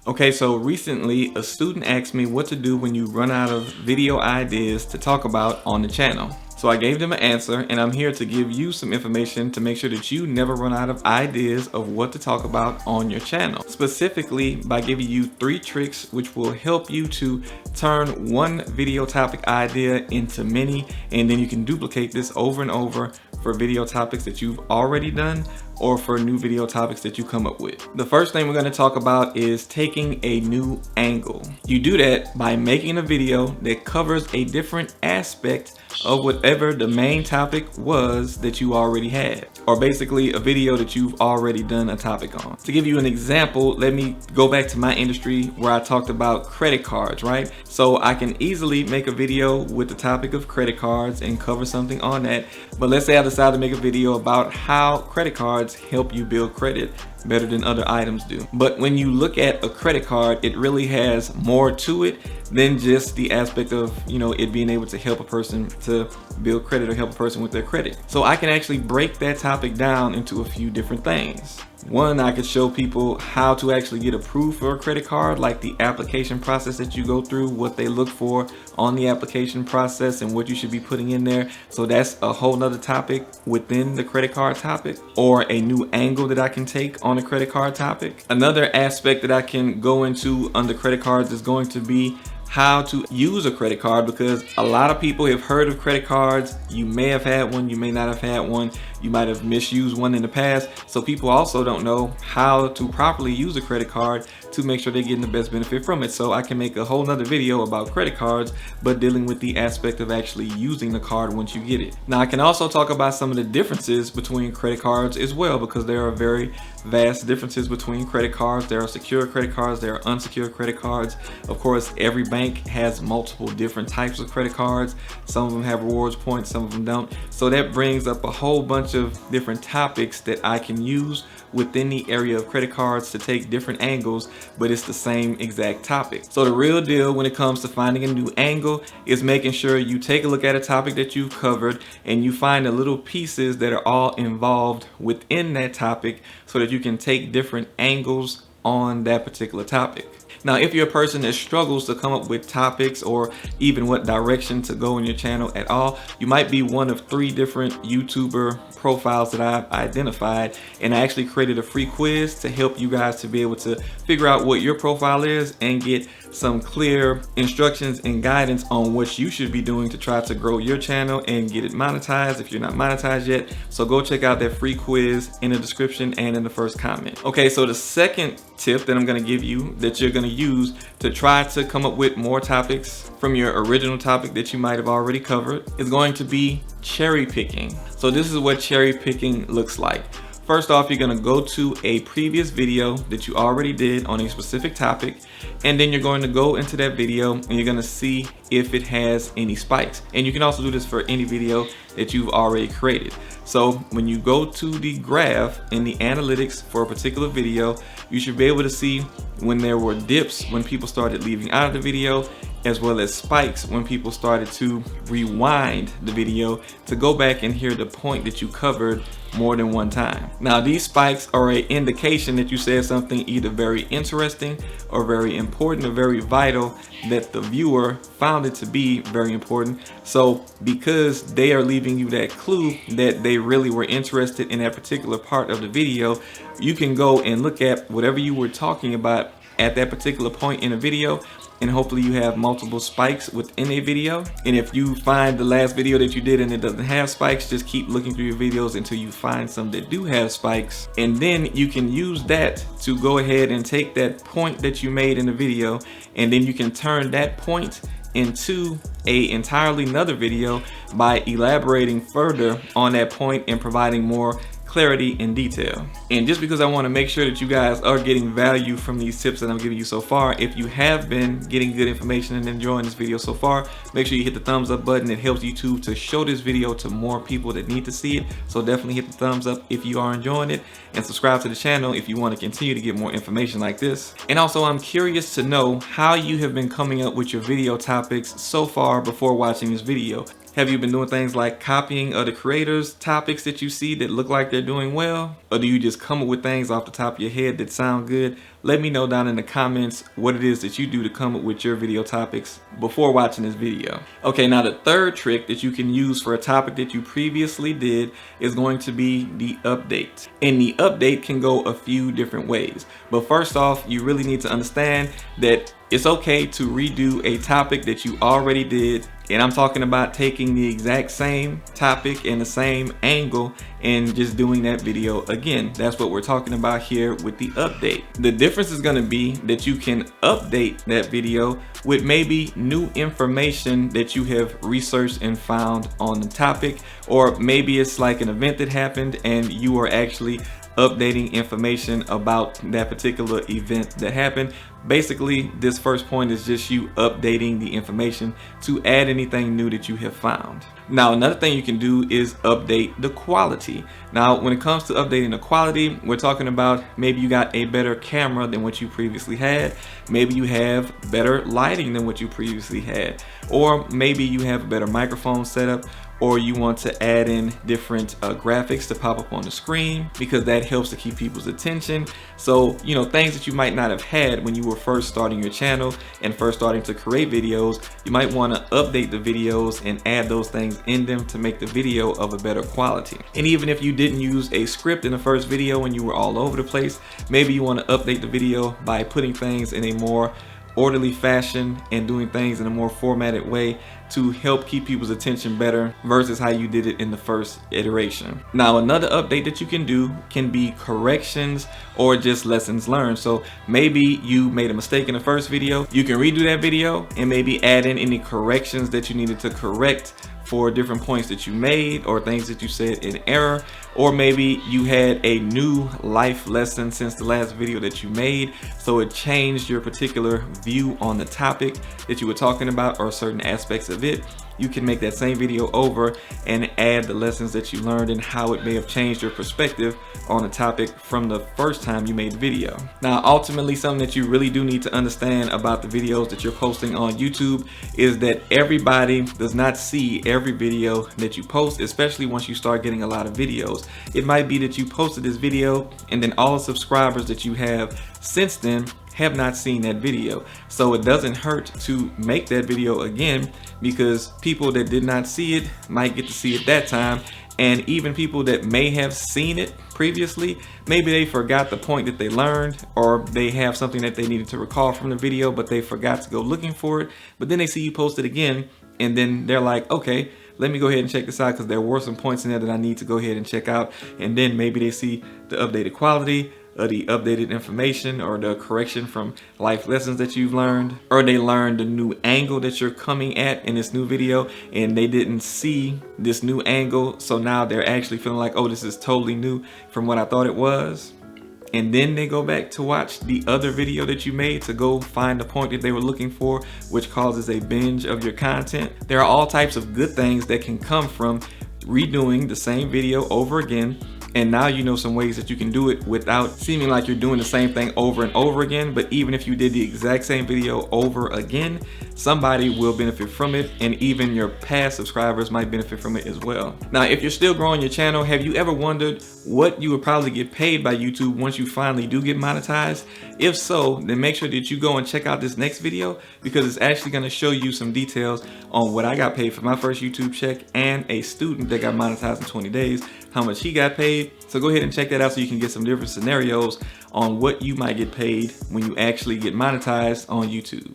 Okay, so recently a student asked me what to do when you run out of video ideas to talk about on the channel. So I gave them an answer, and I'm here to give you some information to make sure that you never run out of ideas of what to talk about on your channel. Specifically by giving you 3 tricks which will help you to turn one video topic idea into many, and then you can duplicate this over and over for video topics that you've already done or for new video topics that you come up with. The first thing we're going to talk about is taking a new angle. You do that by making a video that covers a different aspect of whatever the main topic was that you already had, or basically a video that you've already done a topic on. To give you an example, let me go back to my industry where I talked about credit cards, right? So I can easily make a video with the topic of credit cards and cover something on that. But let's say I decide to make a video about how credit cards help you build credit better than other items do. But when you look at a credit card, it really has more to it than just the aspect of, it being able to help a person to build credit or help a person with their credit. So I can actually break that topic down into a few different things. One, I could show people how to actually get approved for a credit card, like the application process that you go through, what they look for on the application process, and what you should be putting in there. So that's a whole nother topic within the credit card topic, or a new angle that I can take on a credit card topic. Another aspect that I can go into under credit cards is going to be how to use a credit card, because a lot of people have heard of credit cards. You may have had one, you may not have had one, you might have misused one in the past. So people also don't know how to properly use a credit card to make sure they're getting the best benefit from it. So I can make a whole nother video about credit cards, but dealing with the aspect of actually using the card once you get it. Now I can also talk about some of the differences between credit cards as well, because there are very vast differences between credit cards. There are secure credit cards, there are unsecured credit cards. Of course, every bank has multiple different types of credit cards. Some of them have rewards points, some of them don't. So that brings up a whole bunch of different topics that I can use within the area of credit cards to take different angles, but it's the same exact topic. So the real deal when it comes to finding a new angle is making sure you take a look at a topic that you've covered and you find the little pieces that are all involved within that topic so that you can take different angles on that particular topic. Now, if you're a person that struggles to come up with topics or even what direction to go in your channel at all, you might be one of 3 different YouTuber profiles that I've identified, and I actually created a free quiz to help you guys to be able to figure out what your profile is and get some clear instructions and guidance on what you should be doing to try to grow your channel and get it monetized if you're not monetized yet. So go check out that free quiz in the description and in the first comment. Okay, so the second tip that I'm going to give you that you're going to use to try to come up with more topics from your original topic that you might have already covered is going to be cherry picking. So this is what cherry picking looks like. First off, you're going to go to a previous video that you already did on a specific topic, and then you're going to go into that video and you're going to see if it has any spikes. And you can also do this for any video that you've already created. So when you go to the graph in the analytics for a particular video, you should be able to see when there were dips when people started leaving out of the video, as well as spikes when people started to rewind the video to go back and hear the point that you covered more than one time. Now these spikes are an indication that you said something either very interesting or very important or very vital that the viewer found it to be very important. So because they are leaving you that clue that they really were interested in that particular part of the video, you can go and look at whatever you were talking about at that particular point in a video, and hopefully you have multiple spikes within a video. And if you find the last video that you did and it doesn't have spikes, just keep looking through your videos until you find some that do have spikes, and then you can use that to go ahead and take that point that you made in the video, and then you can turn that point into a entirely another video by elaborating further on that point and providing more clarity and detail. And just because I want to make sure that you guys are getting value from these tips that I'm giving you so far, if you have been getting good information and enjoying this video so far, make sure you hit the thumbs up button. It helps YouTube to show this video to more people that need to see it. So definitely hit the thumbs up if you are enjoying it, and subscribe to the channel if you want to continue to get more information like this. And also, I'm curious to know how you have been coming up with your video topics so far before watching this video. Have you been doing things like copying other creators' topics that you see that look like they're doing well? Or do you just come up with things off the top of your head that sound good? Let me know down in the comments what it is that you do to come up with your video topics before watching this video. Okay, now the third trick that you can use for a topic that you previously did is going to be the update. And the update can go a few different ways. But first off, you really need to understand that it's okay to redo a topic that you already did. And I'm talking about taking the exact same topic and the same angle and just doing that video again. That's what we're talking about here with the update. The difference is going to be that you can update that video with maybe new information that you have researched and found on the topic, or maybe it's like an event that happened and you are actually updating information about that particular event that happened. Basically, this first point is just you updating the information to add anything new that you have found. Now, another thing you can do is update the quality. Now, when it comes to updating the quality, we're talking about maybe you got a better camera than what you previously had. Maybe you have better lighting than what you previously had. Or maybe you have a better microphone setup, or you want to add in different graphics to pop up on the screen, because that helps to keep people's attention. So, you know, things that you might not have had when you were first starting your channel and first starting to create videos, you might want to update the videos and add those things in them to make the video of a better quality. And even if you didn't use a script in the first video and you were all over the place, maybe you want to update the video by putting things in a more orderly fashion and doing things in a more formatted way to help keep people's attention better versus how you did it in the first iteration. Now, another update that you can do can be corrections or just lessons learned. So maybe you made a mistake in the first video, you can redo that video and maybe add in any corrections that you needed to correct for different points that you made or things that you said in error. Or maybe you had a new life lesson since the last video that you made, so it changed your particular view on the topic that you were talking about or certain aspects of it. You can make that same video over and add the lessons that you learned and how it may have changed your perspective on the topic from the first time you made the video. Now, ultimately, something that you really do need to understand about the videos that you're posting on YouTube is that everybody does not see every video that you post, especially once you start getting a lot of videos. It might be that you posted this video and then all the subscribers that you have since then have not seen that video. So it doesn't hurt to make that video again, because people that did not see it might get to see it that time. And even people that may have seen it previously, maybe they forgot the point that they learned, or they have something that they needed to recall from the video, but they forgot to go looking for it. But then they see you post it again, and then they're like, okay, let me go ahead and check this out, because there were some points in there that I need to go ahead and check out. And then maybe they see the updated quality, the updated information, or the correction from life lessons that you've learned, or they learned the new angle that you're coming at in this new video and they didn't see this new angle, so now they're actually feeling like, oh, this is totally new from what I thought it was. And then they go back to watch the other video that you made to go find the point that they were looking for, which causes a binge of your content. There are all types of good things that can come from redoing the same video over again. And now you know some ways that you can do it without seeming like you're doing the same thing over and over again. But even if you did the exact same video over again, somebody will benefit from it, and even your past subscribers might benefit from it as well. Now, if you're still growing your channel, have you ever wondered what you would probably get paid by YouTube once you finally do get monetized? If so, then make sure that you go and check out this next video, because it's actually going to show you some details on what I got paid for my first YouTube check, and a student that got monetized in 20 days, how much he got paid. So go ahead and check that out so you can get some different scenarios on what you might get paid when you actually get monetized on YouTube.